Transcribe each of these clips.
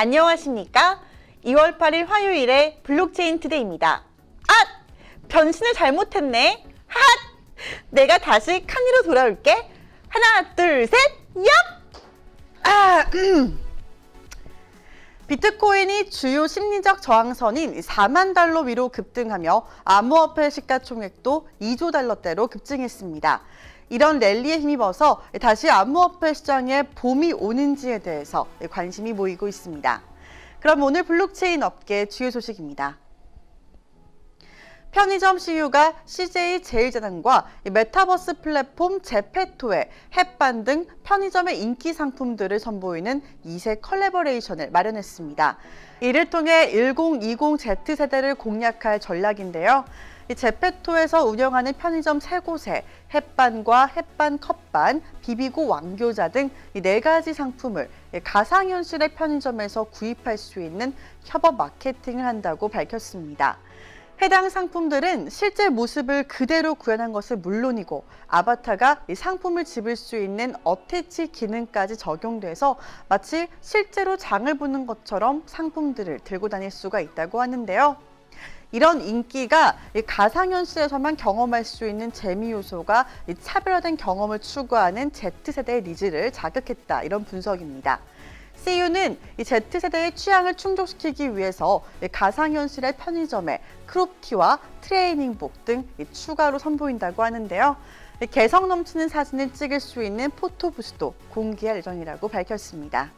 안녕하십니까? 2월 8일 화요일의 블록체인 투데이입니다. 아! 변신을 잘못했네. 핫! 내가 다시 칸이로 돌아올게. 하나, 둘, 셋, 얍! 비트코인이 주요 심리적 저항선인 4만 달러 위로 급등하며 암호화폐 시가총액도 2조 달러대로 급증했습니다. 이런 랠리에 힘입어서 다시 암호화폐 시장에 봄이 오는지에 대해서 관심이 모이고 있습니다. 그럼 오늘 블록체인 업계 주요 소식입니다. 편의점 CU가 CJ 제일제당과 메타버스 플랫폼 제페토의 햇반 등 편의점의 인기 상품들을 선보이는 2세 컬래버레이션을 마련했습니다. 이를 통해 1020Z세대를 공략할 전략인데요. 제페토에서 운영하는 편의점 3곳에 햇반과 햇반 컵반, 비비고 왕교자 등 4가지 상품을 가상현실의 편의점에서 구입할 수 있는 협업 마케팅을 한다고 밝혔습니다. 해당 상품들은 실제 모습을 그대로 구현한 것은 물론이고 아바타가 상품을 집을 수 있는 어태치 기능까지 적용돼서 마치 실제로 장을 보는 것처럼 상품들을 들고 다닐 수가 있다고 하는데요. 이런 인기가 가상현실에서만 경험할 수 있는 재미 요소가 차별화된 경험을 추구하는 Z세대의 니즈를 자극했다, 이런 분석입니다. CU는 이 Z세대의 취향을 충족시키기 위해서 가상현실의 편의점에 크롭티와 트레이닝복 등 추가로 선보인다고 하는데요. 개성 넘치는 사진을 찍을 수 있는 포토부스도 공개할 예정이라고 밝혔습니다.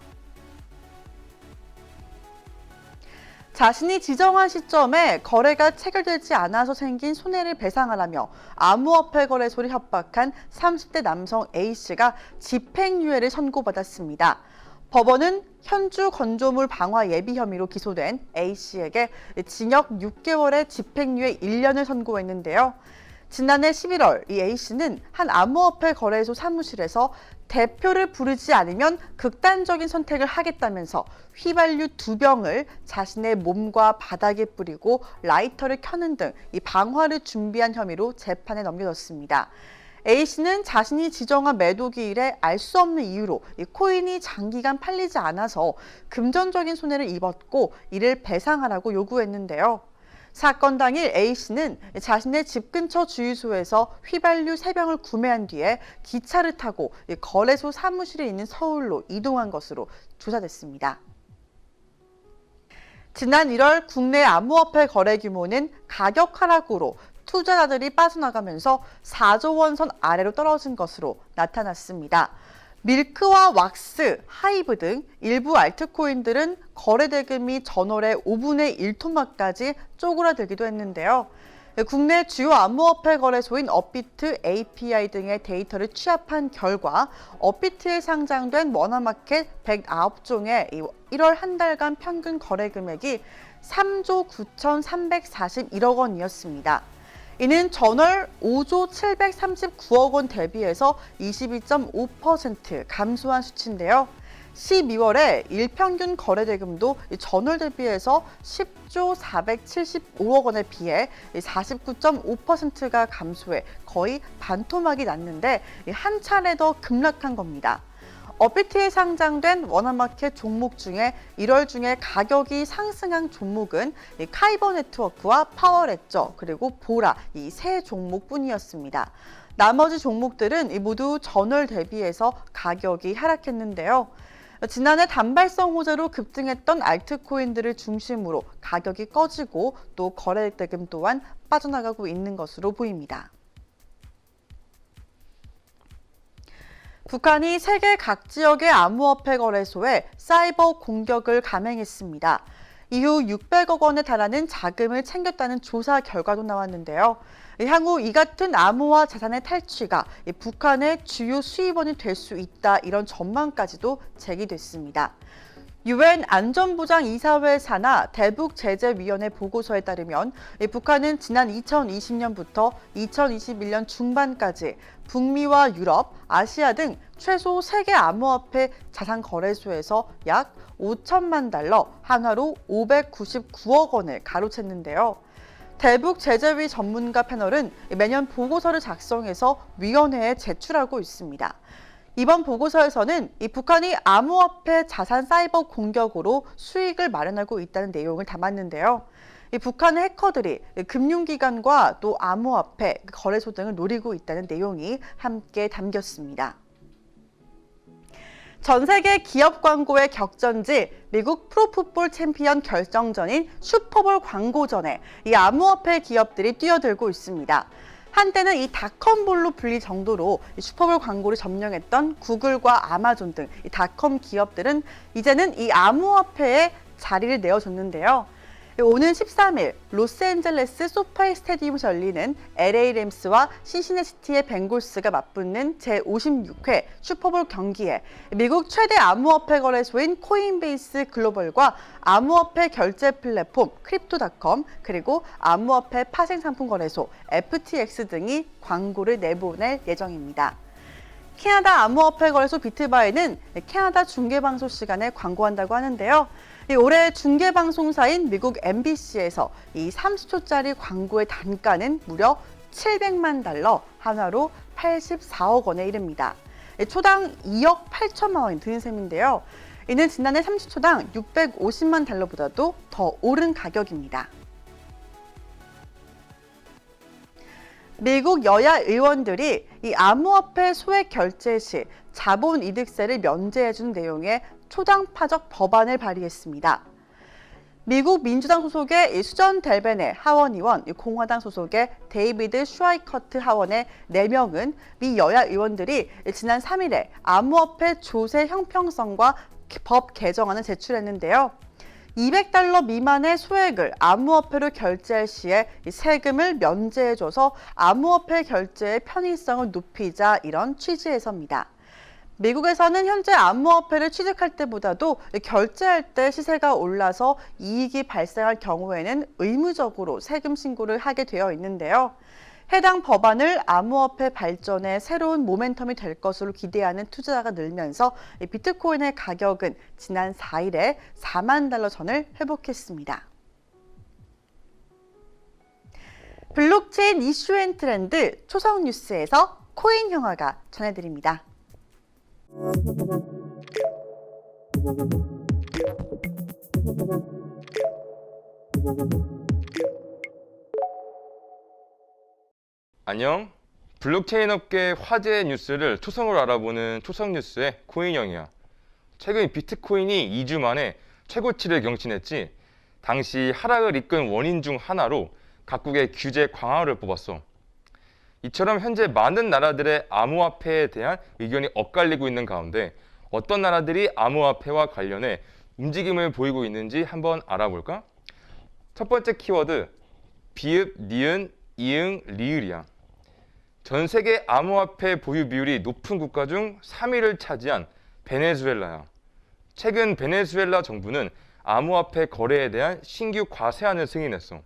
자신이 지정한 시점에 거래가 체결되지 않아서 생긴 손해를 배상하라며 암호화폐 거래소를 협박한 30대 남성 A씨가 집행유예를 선고받았습니다. 법원은 현주 건조물 방화 예비 혐의로 기소된 A씨에게 징역 6개월에 집행유예 1년을 선고했는데요. 지난해 11월 이 A씨는 한 암호화폐 거래소 사무실에서 대표를 부르지 않으면 극단적인 선택을 하겠다면서 휘발유 2병을 자신의 몸과 바닥에 뿌리고 라이터를 켜는 등 이 방화를 준비한 혐의로 재판에 넘겨졌습니다. A씨는 자신이 지정한 매도기일에 알 수 없는 이유로 이 코인이 장기간 팔리지 않아서 금전적인 손해를 입었고 이를 배상하라고 요구했는데요. 사건 당일 A씨는 자신의 집 근처 주유소에서 휘발유 3병을 구매한 뒤에 기차를 타고 거래소 사무실에 있는 서울로 이동한 것으로 조사됐습니다. 지난 1월 국내 암호화폐 거래 규모는 가격 하락으로 투자자들이 빠져나가면서 4조 원 선 아래로 떨어진 것으로 나타났습니다. 밀크와 왁스, 하이브 등 일부 알트코인들은 거래 대금이 전월의 5분의 1 토막까지 쪼그라들기도 했는데요. 국내 주요 암호화폐 거래소인 업비트, API 등의 데이터를 취합한 결과 업비트에 상장된 머나마켓 109종의 1월 한 달간 평균 거래 금액이 3조 9,341억 원이었습니다. 이는 전월 5조 739억 원 대비해서 22.5% 감소한 수치인데요. 12월에 일평균 거래 대금도 전월 대비해서 10조 475억 원에 비해 49.5%가 감소해 거의 반토막이 났는데 한 차례 더 급락한 겁니다. 업비트에 상장된 워너마켓 종목 중에 1월 중에 가격이 상승한 종목은 카이버 네트워크와 파워레저 그리고 보라 이 세 종목뿐이었습니다. 나머지 종목들은 모두 전월 대비해서 가격이 하락했는데요. 지난해 단발성 호재로 급등했던 알트코인들을 중심으로 가격이 꺼지고 또 거래 대금 또한 빠져나가고 있는 것으로 보입니다. 북한이 세계 각 지역의 암호화폐 거래소에 사이버 공격을 감행했습니다. 이후 600억 원에 달하는 자금을 챙겼다는 조사 결과도 나왔는데요. 향후 이 같은 암호화 자산의 탈취가 북한의 주요 수입원이 될 수 있다, 이런 전망까지도 제기됐습니다. 유엔 안전보장이사회 산하 대북제재위원회 보고서에 따르면 북한은 지난 2020년부터 2021년 중반까지 북미와 유럽, 아시아 등 최소 3개 암호화폐 자산 거래소에서 약 5천만 달러, 한화로 599억 원을 가로챘는데요. 대북제재위 전문가 패널은 매년 보고서를 작성해서 위원회에 제출하고 있습니다. 이번 보고서에서는 이 북한이 암호화폐 자산 사이버 공격으로 수익을 마련하고 있다는 내용을 담았는데요. 이 북한의 해커들이 금융기관과 또 암호화폐 거래소 등을 노리고 있다는 내용이 함께 담겼습니다. 전 세계 기업 광고의 격전지 미국 프로풋볼 챔피언 결정전인 슈퍼볼 광고전에 이 암호화폐 기업들이 뛰어들고 있습니다. 한때는 이 닷컴볼로 불릴 정도로 슈퍼볼 광고를 점령했던 구글과 아마존 등 이 닷컴 기업들은 이제는 이 암호화폐에 자리를 내어줬는데요. 오는 13일 로스앤젤레스 소파이 스타디움에서 열리는 LA 램스와 신시내시티의 벵골스가 맞붙는 제56회 슈퍼볼 경기에 미국 최대 암호화폐 거래소인 코인베이스 글로벌과 암호화폐 결제 플랫폼 크립토닷컴 그리고 암호화폐 파생 상품 거래소 FTX 등이 광고를 내보낼 예정입니다. 캐나다 암호화폐 거래소 비트바이는 캐나다 중계방송 시간에 광고한다고 하는데요. 올해 중계방송사인 미국 MBC에서 이 30초짜리 광고의 단가는 무려 700만 달러, 한화로 84억 원에 이릅니다. 초당 2억 8천만 원이 드는 셈인데요. 이는 지난해 30초당 650만 달러보다도 더 오른 가격입니다. 미국 여야 의원들이 이 암호화폐 소액 결제 시 자본이득세를 면제해준 내용의 초당파적 법안을 발의했습니다. 미국 민주당 소속의 수전 델베네 하원 의원, 공화당 소속의 데이비드 슈아이커트 하원의 4명은 미 여야 의원들이 지난 3일에 암호화폐 조세 형평성과 법 개정안을 제출했는데요. 200달러 미만의 소액을 암호화폐로 결제할 시에 세금을 면제해줘서 암호화폐 결제의 편의성을 높이자 이런 취지에서입니다. 미국에서는 현재 암호화폐를 취득할 때보다도 결제할 때 시세가 올라서 이익이 발생할 경우에는 의무적으로 세금 신고를 하게 되어 있는데요. 해당 법안을 암호화폐 발전의 새로운 모멘텀이 될 것으로 기대하는 투자자가 늘면서 비트코인의 가격은 지난 4일에 4만 달러 선을 회복했습니다. 블록체인 이슈 앤 트렌드 초성 뉴스에서 코인 형아가 전해드립니다. 안녕. 블록체인 업계 화제의 뉴스를 초성으로 알아보는 초성 뉴스의 코인형이야. 최근 비트코인이 2주 만에 최고치를 경신했지. 당시 하락을 이끈 원인 중 하나로 각국의 규제 강화를 뽑았어. 이처럼 현재 많은 나라들의 암호화폐에 대한 의견이 엇갈리고 있는 가운데 어떤 나라들이 암호화폐와 관련해 움직임을 보이고 있는지 한번 알아볼까? 첫 번째 키워드, 비읍, 니은, 이응, 리을이야. 전 세계 암호화폐 보유 비율이 높은 국가 중 3위를 차지한 베네수엘라야. 최근 베네수엘라 정부는 암호화폐 거래에 대한 신규 과세안을 승인했어.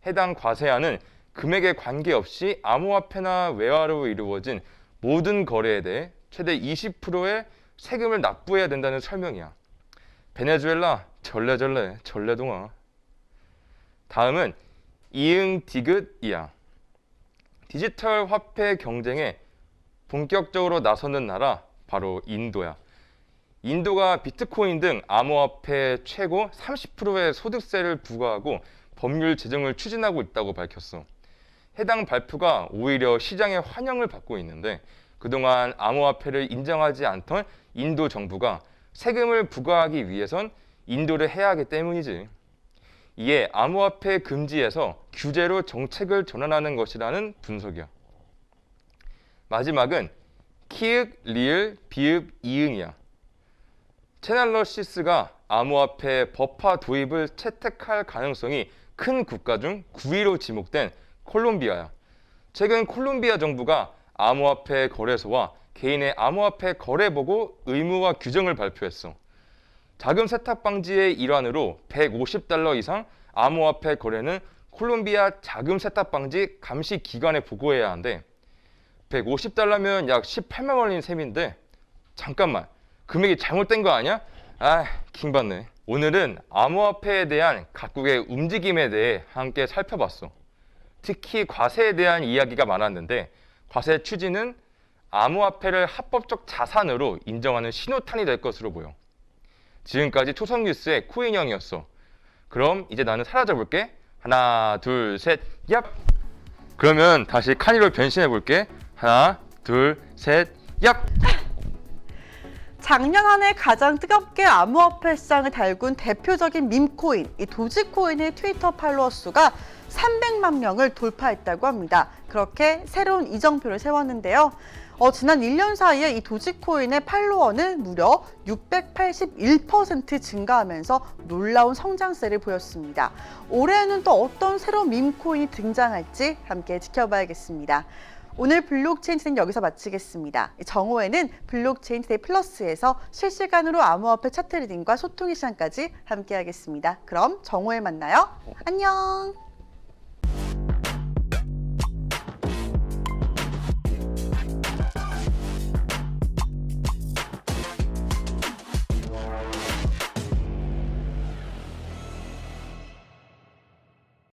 해당 과세안은 금액에 관계없이 암호화폐나 외화로 이루어진 모든 거래에 대해 최대 20%의 세금을 납부해야 된다는 설명이야. 베네수엘라 전래동화. 다음은 이응 디귿이야. 디지털 화폐 경쟁에 본격적으로 나서는 나라 바로 인도야. 인도가 비트코인 등 암호화폐 최고 30%의 소득세를 부과하고 법률 제정을 추진하고 있다고 밝혔어. 해당 발표가 오히려 시장의 환영을 받고 있는데 그동안 암호화폐를 인정하지 않던 인도 정부가 세금을 부과하기 위해선 인도를 해야 하기 때문이지. 이에 암호화폐 금지에서 규제로 정책을 전환하는 것이라는 분석이야. 마지막은 키읔, 리을, 비읍, 이응이야. 채널러시스가 암호화폐 법화 도입을 채택할 가능성이 큰 국가 중 9위로 지목된 콜롬비아야. 최근 콜롬비아 정부가 암호화폐 거래소와 개인의 암호화폐 거래 보고 의무화 규정을 발표했어. 자금 세탁 방지의 일환으로 150달러 이상 암호화폐 거래는 콜롬비아 자금 세탁 방지 감시 기관에 보고해야 하는데 150달러면 약 18만 원인 셈인데 잠깐만 금액이 잘못된 거 아니야? 아, 킹받네. 오늘은 암호화폐에 대한 각국의 움직임에 대해 함께 살펴봤어. 특히 과세에 대한 이야기가 많았는데 과세 추진은 암호화폐를 합법적 자산으로 인정하는 신호탄이 될 것으로 보여. 지금까지 초성뉴스의 코인형이었어. 그럼 이제 나는 사라져 볼게. 하나, 둘, 셋, 얍! 그러면 다시 카니로 변신해 볼게. 하나, 둘, 셋, 얍! 작년 한 해 가장 뜨겁게 암호화폐 시장을 달군 대표적인 밈코인, 이 도지코인의 트위터 팔로워 수가 300만 명을 돌파했다고 합니다. 그렇게 새로운 이정표를 세웠는데요. 지난 1년 사이에 이 도지코인의 팔로워는 무려 681% 증가하면서 놀라운 성장세를 보였습니다. 올해에는 또 어떤 새로운 밈코인이 등장할지 함께 지켜봐야겠습니다. 오늘 블록체인 진행 여기서 마치겠습니다. 정오에는 블록체인 투데이 플러스에서 실시간으로 암호화폐 차트 리딩과 소통의 시간까지 함께하겠습니다. 그럼 정오에 만나요. 안녕.